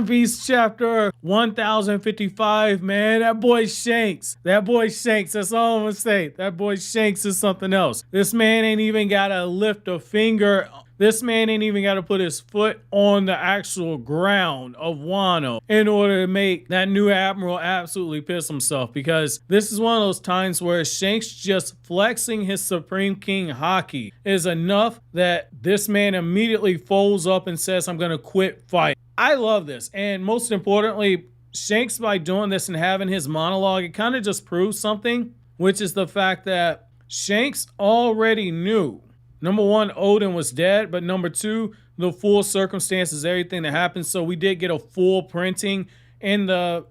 One Piece chapter 1055, man. That boy Shanks. That boy Shanks. That's all I'm gonna say. That boy Shanks is something else. This man ain't even gotta lift a finger. This man ain't even got to put his foot on the actual ground of Wano in order to make that new admiral absolutely piss himself, because this is one of those times where Shanks just flexing his Supreme King Haki is enough that this man immediately folds up and says, I'm going to quit fight. I love this. And most importantly, Shanks, by doing this and having his monologue, it kind of just proves something, which is the fact that Shanks already knew, number one, Odin was dead, but number two, the full circumstances, everything that happened. So we did get a full printing in the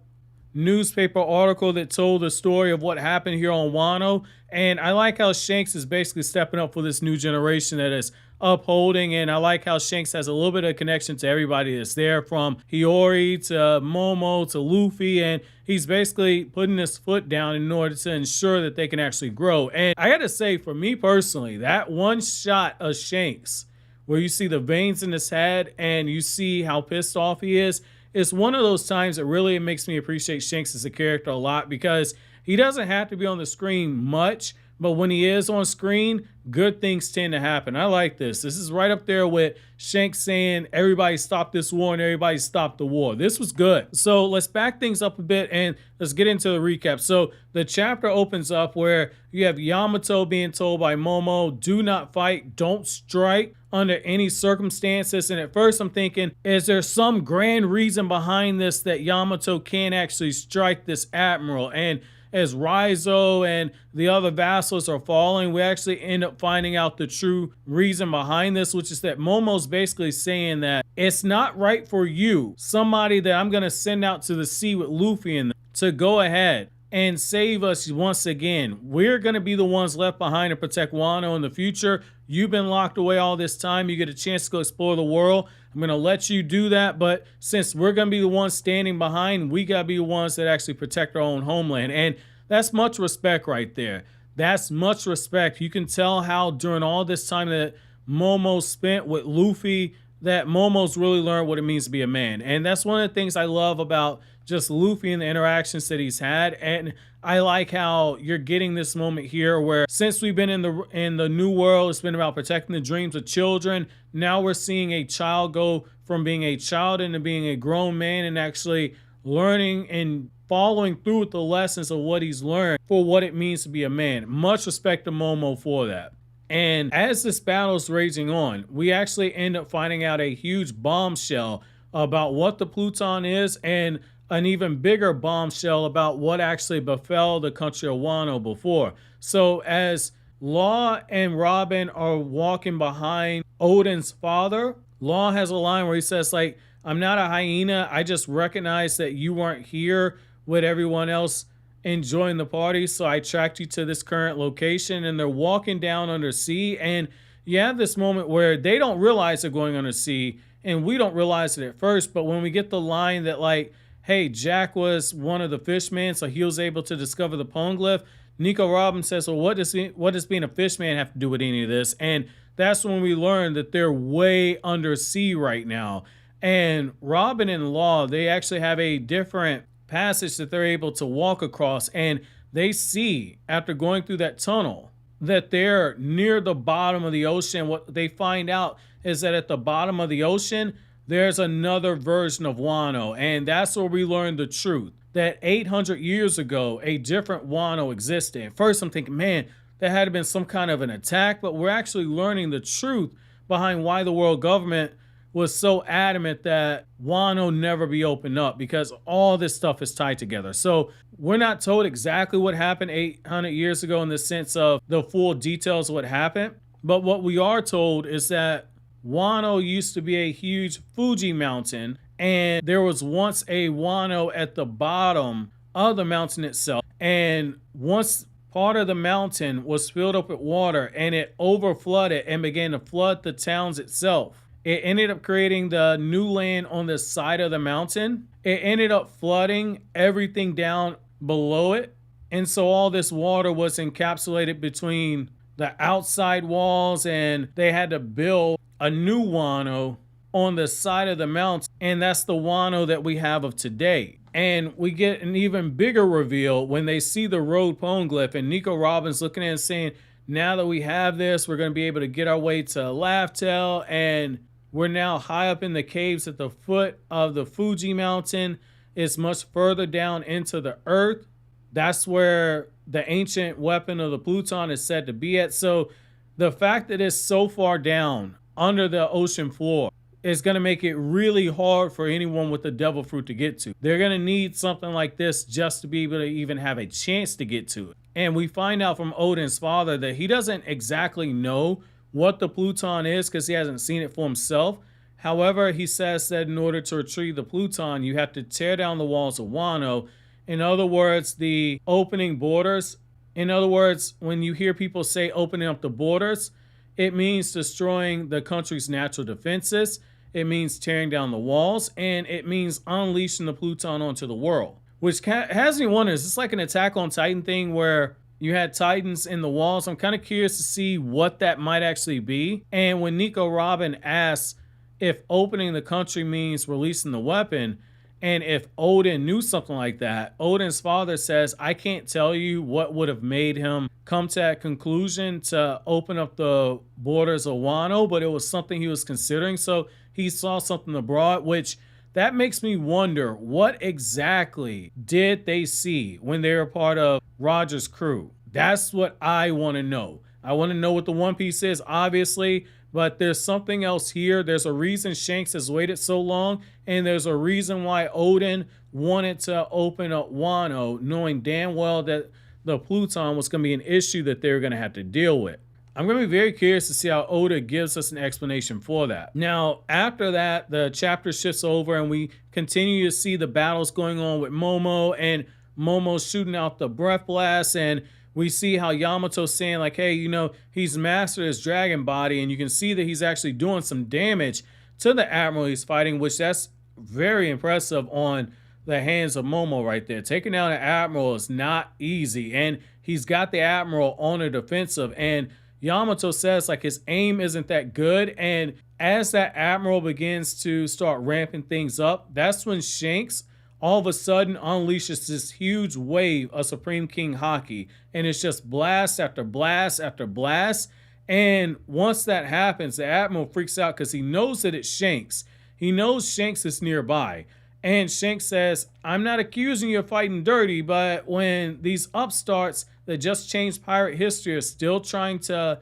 newspaper article that told the story of what happened here on Wano. And I like how Shanks is basically stepping up for this new generation that is upholding, and I like how Shanks has a little bit of connection to everybody that's there, from Hiyori to Momo to Luffy, and he's basically putting his foot down in order to ensure that they can actually grow. And I gotta say, for me personally, that one shot of Shanks where you see the veins in his head and you see how pissed off he is, it's one of those times that really makes me appreciate Shanks as a character a lot, because he doesn't have to be on the screen much, but when he is on screen, good things tend to happen. I like this. This is right up there with Shanks saying, everybody stop this war and everybody stop the war. This was good. So let's back things up a bit and let's get into the recap. So the chapter opens up where you have Yamato being told by Momo, do not fight, don't strike under any circumstances. And at first I'm thinking, is there some grand reason behind this that Yamato can't actually strike this admiral? And as Raizo and the other vassals are falling, we actually end up finding out the true reason behind this, which is that Momo's basically saying that it's not right for you, somebody that I'm going to send out to the sea with Luffy and to go ahead and save us once again. We're going to be the ones left behind to protect Wano in the future. You've been locked away all this time. You get a chance to go explore the world. I'm going to let you do that, but since we're going to be the ones standing behind, we got to be the ones that actually protect our own homeland. And that's much respect right there. That's much respect. You can tell how during all this time that Momo spent with Luffy, that Momo's really learned what it means to be a man. And that's one of the things I love about just Luffy and the interactions that he's had. And I like how you're getting this moment here where, since we've been in the new world, it's been about protecting the dreams of children. Now we're seeing a child go from being a child into being a grown man and actually learning and following through with the lessons of what he's learned for what it means to be a man. Much respect to Momo for that. And as this battle's raging on, we actually end up finding out a huge bombshell about what the Pluton is, and an even bigger bombshell about what actually befell the country of Wano before. So as Law and Robin are walking behind Odin's father, Law has a line where he says, like, I'm not a hyena. I just recognize that you weren't here with everyone else enjoying the party, so I tracked you to this current location. And they're walking down under sea, and you have this moment where they don't realize they're going under sea, and we don't realize it at first, but when we get the line that, like, hey, Jack was one of the fishmen, so he was able to discover the Poneglyph, Nico Robin says, well, what does being a fishman have to do with any of this? And that's when we learn that they're way under sea right now. And Robin and Law, they actually have a different passage that they're able to walk across, and they see, after going through that tunnel, that they're near the bottom of the ocean. What they find out is that at the bottom of the ocean, there's another version of Wano, and that's where we learn the truth, that 800 years ago, a different Wano existed. At first, I'm thinking, man, there had to have been some kind of an attack, but we're actually learning the truth behind why the world government was so adamant that Wano never be opened up, because all this stuff is tied together. So we're not told exactly what happened 800 years ago in the sense of the full details of what happened, but what we are told is that Wano used to be a huge Fuji mountain, and there was once a Wano at the bottom of the mountain itself. And once part of the mountain was filled up with water and it overflooded and began to flood the towns itself, it ended up creating the new land on the side of the mountain. It ended up flooding everything down below it. And so all this water was encapsulated between the outside walls, and they had to build a new Wano on the side of the mountain, and that's the Wano that we have of today. And we get an even bigger reveal when they see the Road Poneglyph, and Nico Robin's looking at it and saying, now that we have this, we're going to be able to get our way to Laugh-Tale, and we're now high up in the caves at the foot of the Fuji mountain. It's much further down into the earth. That's where the ancient weapon of the Pluton is said to be at. So the fact that it's so far down under the ocean floor is going to make it really hard for anyone with the devil fruit to get to. They're going to need something like this just to be able to even have a chance to get to it. And we find out from Oden's father that he doesn't exactly know what the Pluton is because he hasn't seen it for himself. However, he says that in order to retrieve the Pluton, you have to tear down the walls of Wano. In other words, the opening borders. In other words, when you hear people say opening up the borders, it means destroying the country's natural defenses. It means tearing down the walls, and it means unleashing the Pluton onto the world. Which has me wondering, is this like an Attack on Titan thing where you had Titans in the walls? I'm kind of curious to see what that might actually be. And when Nico Robin asks if opening the country means releasing the weapon, and if Oden knew something like that, Oden's father says, I can't tell you what would have made him come to that conclusion to open up the borders of Wano, but it was something he was considering. So he saw something abroad, which that makes me wonder, what exactly did they see when they were part of Roger's crew? That's what I want to know. I want to know what the One Piece is, obviously, but there's something else here. There's a reason Shanks has waited so long, and there's a reason why Oden wanted to open up Wano, knowing damn well that the Pluton was going to be an issue that they were going to have to deal with. I'm going to be very curious to see how Oda gives us an explanation for that. Now, after that, the chapter shifts over and we continue to see the battles going on with Momo, and Momo shooting out the breath blast, and we see how Yamato's saying like, hey, you know, he's mastered his dragon body, and you can see that he's actually doing some damage to the admiral he's fighting, which that's very impressive on the hands of Momo right there. Taking down an admiral is not easy, and he's got the admiral on the defensive, and Yamato says like his aim isn't that good, and as that admiral begins to start ramping things up, that's when Shanks all of a sudden unleashes this huge wave of Supreme King Haki, and it's just blast after blast after blast. And once that happens, the admiral freaks out because he knows that it's Shanks. He knows Shanks is nearby, and Shanks says, I'm not accusing you of fighting dirty, but when these upstarts that just changed pirate history are still trying to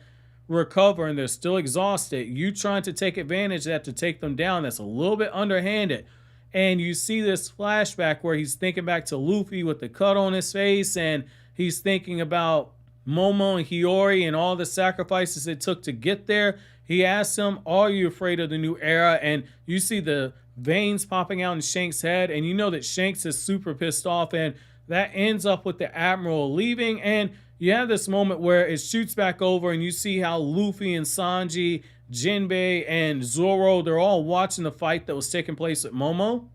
recover and they're still exhausted, you trying to take advantage of that to take them down, that's a little bit underhanded. And you see this flashback where he's thinking back to Luffy with the cut on his face, and he's thinking about Momo and Hiyori and all the sacrifices it took to get there. He asks him, are you afraid of the new era? And you see the veins popping out in Shanks' head, and you know that Shanks is super pissed off, and that ends up with the admiral leaving. And you have this moment where it shoots back over and you see how Luffy and Sanji, Jinbei, and Zoro, they're all watching the fight that was taking place at Momo,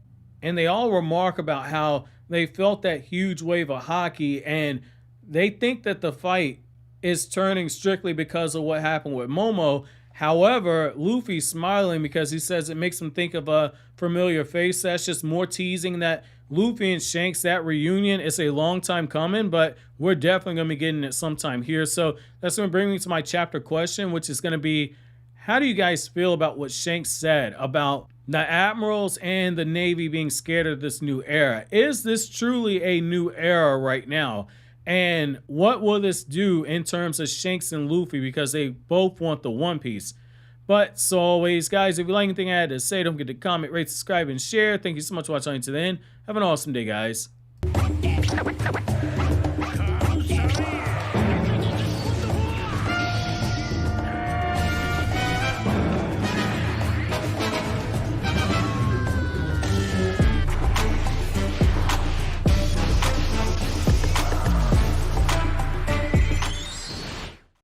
and they all remark about how they felt that huge wave of Haki, and they think that the fight is turning strictly because of what happened with Momo. However, Luffy's smiling because he says it makes him think of a familiar face. That's just more teasing that Luffy and Shanks, that reunion, is a long time coming, but we're definitely going to be getting it sometime here. So that's going to bring me to my chapter question, which is going to be, how do you guys feel about what Shanks said about the admirals and the Navy being scared of this new era? Is this truly a new era right now? And what will this do in terms of Shanks and Luffy, because they both want the One Piece? But so always, guys, if you like anything I had to say, don't forget to comment, rate, subscribe, and share. Thank you so much for watching to the end. Have an awesome day, guys.